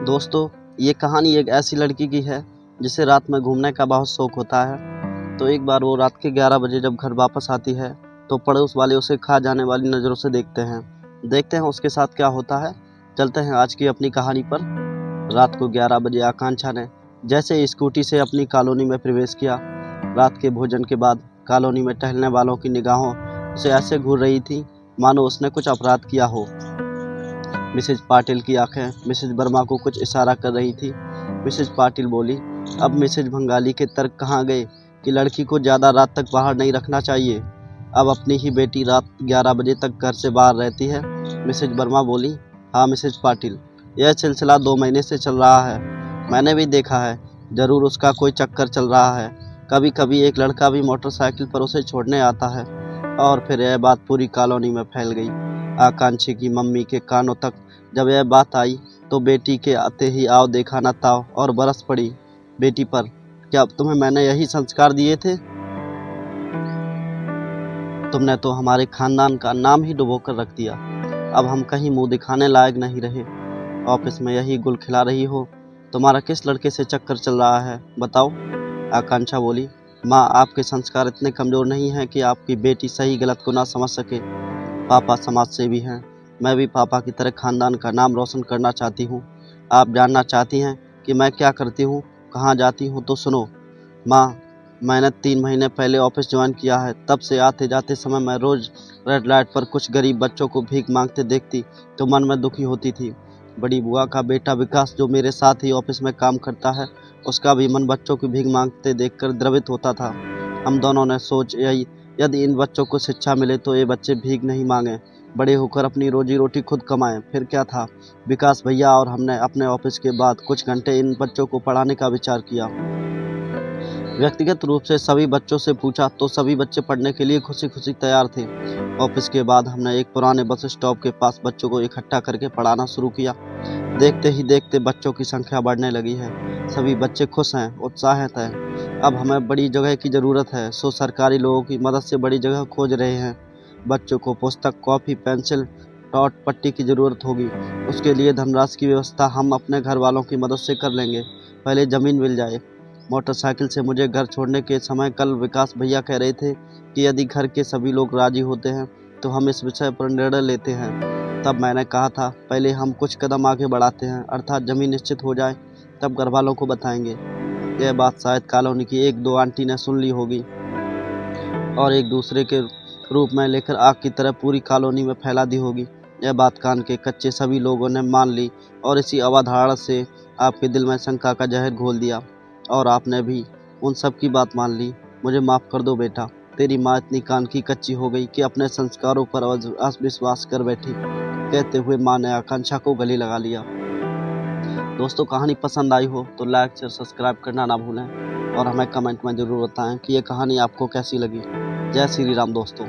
दोस्तों, ये कहानी एक ऐसी लड़की की है जिसे रात में घूमने का बहुत शौक होता है। तो एक बार वो रात के 11 बजे जब घर वापस आती है तो पड़ोस वाले उसे खा जाने वाली नज़रों से देखते हैं उसके साथ क्या होता है। चलते हैं आज की अपनी कहानी पर। रात को 11 बजे आकांक्षा ने जैसे स्कूटी से अपनी कॉलोनी में प्रवेश किया। रात के भोजन के बाद कॉलोनी में टहलने वालों की निगाहों उसे ऐसे घूर रही थी मानो उसने कुछ अपराध किया हो। मिसेज पाटिल की आंखें मिसेज वर्मा को कुछ इशारा कर रही थी। मिसेज पाटिल बोली, अब मिसेज भंगाली के तर्क कहाँ गए कि लड़की को ज़्यादा रात तक बाहर नहीं रखना चाहिए। अब अपनी ही बेटी रात 11 बजे तक घर से बाहर रहती है। मिसेज वर्मा बोली, हाँ मिसेज पाटिल, यह सिलसिला 2 महीने से चल रहा है। मैंने भी देखा है, ज़रूर उसका कोई चक्कर चल रहा है। कभी कभी एक लड़का भी मोटरसाइकिल पर उसे छोड़ने आता है। और फिर यह बात पूरी कॉलोनी में फैल गई। आकांक्षी की मम्मी के कानों तक जब यह बात आई तो बेटी के आते ही आओ देखा न ताओ और बरस पड़ी बेटी पर। क्या तुम्हें मैंने यही संस्कार दिए थे? तुमने तो हमारे खानदान का नाम ही डुबो कर रख दिया। अब हम कहीं मुंह दिखाने लायक नहीं रहे। ऑफिस में यही गुल खिला रही हो। तुम्हारा किस लड़के से चक्कर चल रहा है बताओ? आकांक्षा बोली, माँ, आपके संस्कार इतने कमज़ोर नहीं हैं कि आपकी बेटी सही गलत को ना समझ सके। पापा समाज सेवी हैं। मैं भी पापा की तरह खानदान का नाम रोशन करना चाहती हूँ। आप जानना चाहती हैं कि मैं क्या करती हूँ, कहाँ जाती हूँ, तो सुनो। माँ, मैंने 3 महीने पहले ऑफिस ज्वाइन किया है। तब से आते जाते समय मैं रोज़ रेड लाइट पर कुछ गरीब बच्चों को भीख मांगते देखती तो मन में दुखी होती थी। बड़ी बुआ का बेटा विकास जो मेरे साथ ही ऑफिस में काम करता है, उसका भी मन बच्चों की भीख मांगते देखकर द्रवित होता था। हम दोनों ने सोच यही, यदि इन बच्चों को शिक्षा मिले तो ये बच्चे भीख नहीं मांगें, बड़े होकर अपनी रोजी रोटी खुद कमाएं। फिर क्या था, विकास भैया और हमने अपने ऑफिस के बाद कुछ घंटे इन बच्चों को पढ़ाने का विचार किया। व्यक्तिगत रूप से सभी बच्चों से पूछा तो सभी बच्चे पढ़ने के लिए खुशी खुशी तैयार थे। ऑफिस के बाद हमने एक पुराने बस स्टॉप के पास बच्चों को इकट्ठा करके पढ़ाना शुरू किया। देखते ही देखते बच्चों की संख्या बढ़ने लगी है। सभी बच्चे खुश हैं, उत्साहित हैं। अब हमें बड़ी जगह की ज़रूरत है, सो सरकारी लोगों की मदद से बड़ी जगह खोज रहे हैं। बच्चों को पुस्तक, कॉपी, पेंसिल, डॉट, पट्टी की ज़रूरत होगी। उसके लिए धनराशि की व्यवस्था हम अपने घर वालों की मदद से कर लेंगे, पहले ज़मीन मिल जाए। मोटरसाइकिल से मुझे घर छोड़ने के समय कल विकास भैया कह रहे थे कि यदि घर के सभी लोग राजी होते हैं तो हम इस विषय पर निर्णय लेते हैं। तब मैंने कहा था, पहले हम कुछ कदम आगे बढ़ाते हैं, अर्थात ज़मीन निश्चित हो जाए तब घर वालों को बताएंगे। यह बात शायद कॉलोनी की 1-2 आंटी ने सुन ली होगी और एक दूसरे के रूप में लेकर आग की तरह पूरी कॉलोनी में फैला दी होगी। यह बात कान के कच्चे सभी लोगों ने मान ली और इसी अवधारणा से आपके दिल में शंका का जहर घोल दिया और आपने भी उन सब की बात मान ली। मुझे माफ़ कर दो बेटा, तेरी माँ इतनी कान की कच्ची हो गई कि अपने संस्कारों पर अविश्वास कर बैठी। कहते हुए माँ ने आकांक्षा को गले लगा लिया। दोस्तों, कहानी पसंद आई हो तो लाइक शेयर सब्सक्राइब करना ना भूलें और हमें कमेंट में ज़रूर बताएं कि ये कहानी आपको कैसी लगी। जय श्री राम दोस्तों।